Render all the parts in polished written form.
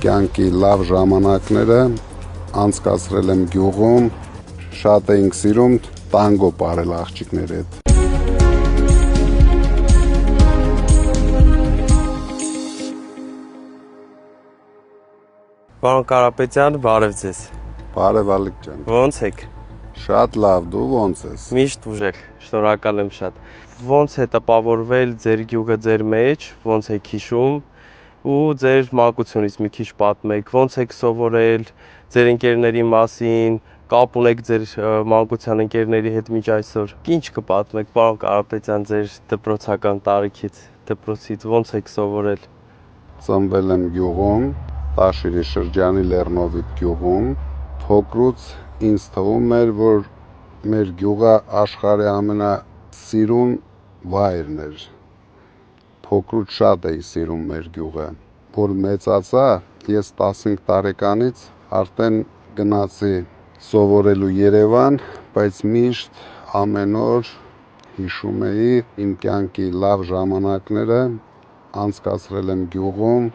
կյանքի լավ ժամանակները անցկացրել եմ գյուղում, շատ էինք սիրում տանգո պարել աղջիկների հետ։ Պարոն Կարապետյան, բարև ձեզ։ Բարև Ալիկ ջան։ Ոնց եք։ Շատ լավ, դու ոնց ես։ Միշտ ուժեղ, շնորհակալ եմ շատ։ Ոնց է տպավորվել ձեր գյուղը ձեր մեջ, ոնց եք հիշում ու ձեր մանկությունից մի քիչ պատմեք, ոնց եք սովորել ձեր ընկերների մասին, կապ ունեք ձեր մանկության ընկերների հետ մինչ այսօր։ Ինչ կպատմեք, պարոն Կարապետյան, ձեր դպրոցական տարիքից, դպրոցից ոնց եք սովորել։ Ծնվել եմ գյուղում, Տաշիրի շրջանի Լեռնովիտ գյուղում։ Փոքրուց ինձ թվում էր, որ մեր գյուղը աշխարհի ամենասիրուն վայրն էր։ Փոքրուց շատ էի սիրում մեր գյուղը։ Որ մեծացա, ես 15 տարեկանից արդեն գնացի սովորելու Երևան, բայց միշտ ամեն օր հիշում էի իմ կյանքի լավ ժամանակները անցկացրել եմ գյուղում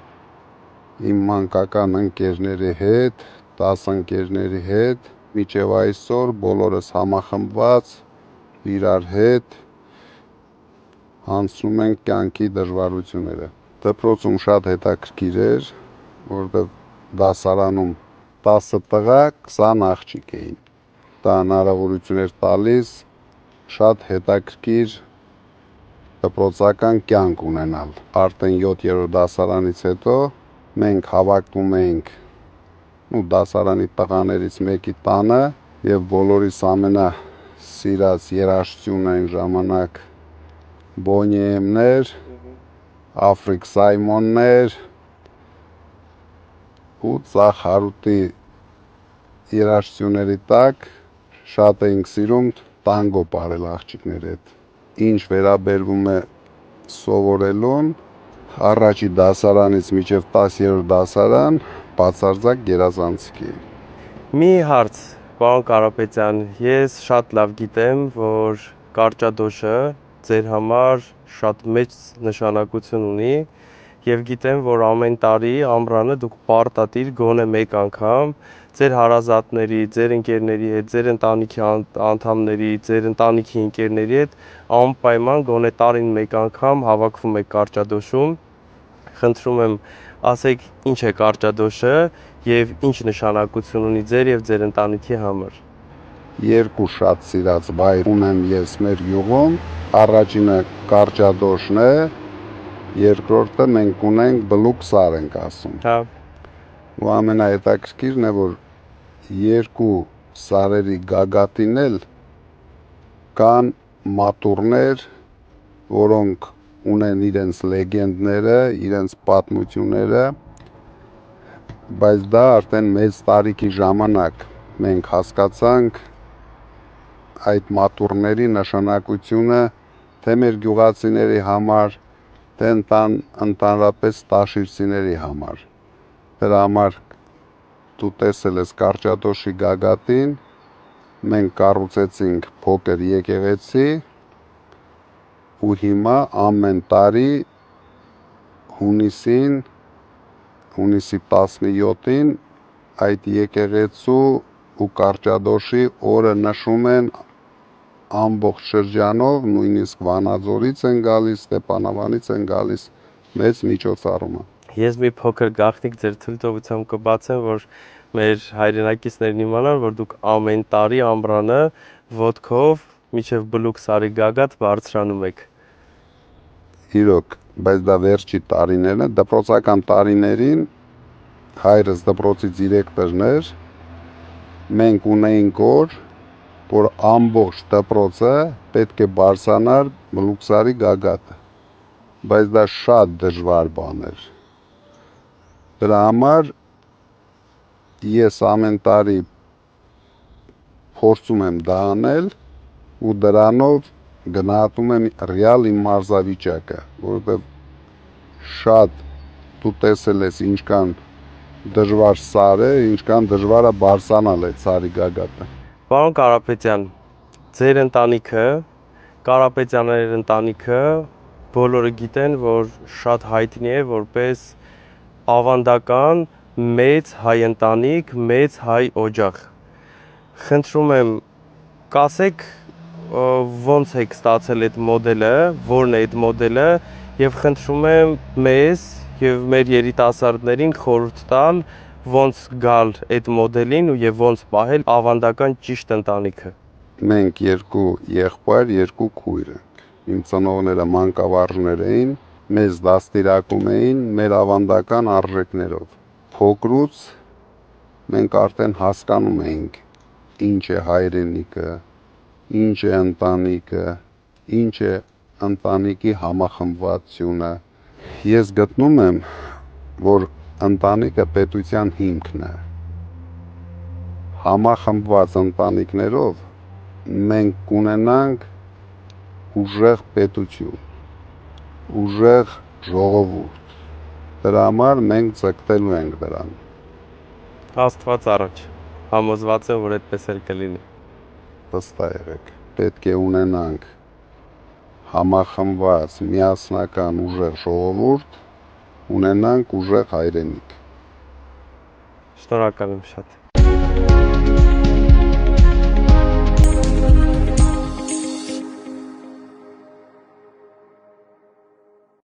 իմ մանկական ընկերների հետ, դասընկերների հետ, մինչև այսօր բոլորս համախմբված իրար հետ անցնում ենք կյանքի դժվարությունները։ Դպրոցում շատ հետաքրքիր էր, որովհետև դասարանում 10 տղա 20 աղջիկ էին։ Դա հնարավորություն էր տալիս շատ հետաքրքիր դպրոցական կյանք ունենալ։ Արդեն 7-րդ դասարանից հետո մենք հավաքվում էինք դասարանի տղաներից մեկի տանը եւ բոլորիս ամենասիրած երաժշտությունն այն ժամանակ Բոնիեմներ, Աֆրիկ Սայմոններ ու Ծախ Հարութի երաժշտությունների տակ շատ էինք սիրում տանգո պարել աղջիկների հետ։ Ինչ վերաբերվում է սովորելուն, առաջի դասարանից մինչև 10-րդ դասարան բացարձակ գերազանցիկ էի։ Մի հարց, պարոն Կարապետյան, ես շատ լավ գիտեմ, որ կարճադոշը ձեր համար շատ մեծ նշանակություն ունի եւ գիտեմ, որ ամեն տարի ամռանը դուք պարտադիր գոնե մեկ անգամ ձեր հարազատների, ձեր ընկերների հետ, ձեր ընտանիքի անդամների, ձեր ընտանիքի ընկերների հետ անպայման գոնե տարին մեկ անգամ հավաքվում եք կարճադոշում։ Խնդրում եմ, ասեք, ինչ է կարճադոշը եւ ինչ նշանակություն ունի ձեր եւ ձեր ընտանիքի համար։ Երկու շատ սիրած վայր ունեմ ես մեր գյուղում, առաջինը կարճադոշն է, երկրորդը մենք ունենք բլուկ սար ենք ասում։ Հա։ Ու ամենահետաքրքիրն է, որ երկու սարերի գագաթին էլ կան մատուռներ, որոնք ունեն իրենց լեգենդները, իրենց պատմությունները, բայց դա արդեն մեծ տարիքի ժամանակ մենք հասկացանք այդ մատուռների նշանակությունը թե մեր գյուղացիների համար, թե ընդհանրապես տաշիրցիների համար։ Դրա համար դու տեսել ես կարճադոշի գագաթին, մենք կառուցեցինք փոքր եկեղեցի ու հիմա ամեն տարի հունիսի 17-ին այդ եկեղեցու ու կարճադոշի օրը նշում են ամբողջ շրջանով, նույնիսկ Վանաձորից են գալիս, Ստեփանավանից են գալիս մեծ միջոցառումը։ Ես մի փոքր գաղտնիք ձեր թույլտվությամբ կբացեմ, որ մեր հայրենակիցներն իմանան, որ դուք ամեն տարի ամռանը ոտքով մինչև բլուկ սարի գագաթ բարձրանում եք։ Իրոք, բայց դա վերջի տարիներն է, դպրոցական տարիներին հայրս դպրոցի դիրեկտորն էր, մենք ունեինք որ ամբողջ դպրոցը պետք է բարձրանար բլուկ սարի գագաթը, բայց դա շատ դժվար բան էր։ Դրա համար ես ամեն տարի փորձում եմ դա անել ու դրանով գնահատում եմ ռեալ իմ մարզավիճակը, որովհետև շատ դու տեսել ես ինչքան դժվար սար է, ինչքան դժվար է բարձրանալ այդ սարի գագաթը։ Պարոն Կարապետյան, ձեր ընտանիքը, Կարապետյանների ընտանիքը բոլորը գիտեն, որ շատ հայտնի է որպես ավանդական մեծ հայ ընտանիք, մեծ հայ օջախ։ Խնդրում եմ, կասեք ոնց եք ստացել այդ մոդելը, որն է այդ մոդելը, եւ խնդրում եմ մեզ եւ մեր երիտասարդներին խորհուրդ տալ ոնց գալ այդ մոդելին ու եւ ոնց պահել ավանդական ճիշտ ընտանիքը։ Մենք երկու եղբայր, երկու քույր ենք։ Իմ ծնողները մանկավարժներ էին, մեզ դաստիարակում էին մեր ավանդական արժեքներով։ Փոքրուց մենք արդեն հասկանում էինք ինչ է հայրենիքը, ինչ է ընտանիքը, ինչ է ընտանիքի համախմբվածությունը։ Ես գտնում եմ, որ ընտանիքը պետության հիմքն է։ Համախմբված ընտանիքներով մենք կունենանք ուժեղ պետություն, ուժեղ ժողովուրդ։ Դրա համար մենք ձգտելու ենք դրան։ Աստված առաջ։ Համոզված եմ, որ այդպես էլ կլինի։ Վստահ եղեք, պետք է ունենանք համախմբված, միասնական ուժեղ ժողովուրդ, ունենանք ուժեղ հայրենիք։ Շնորհակալ եմ շատ։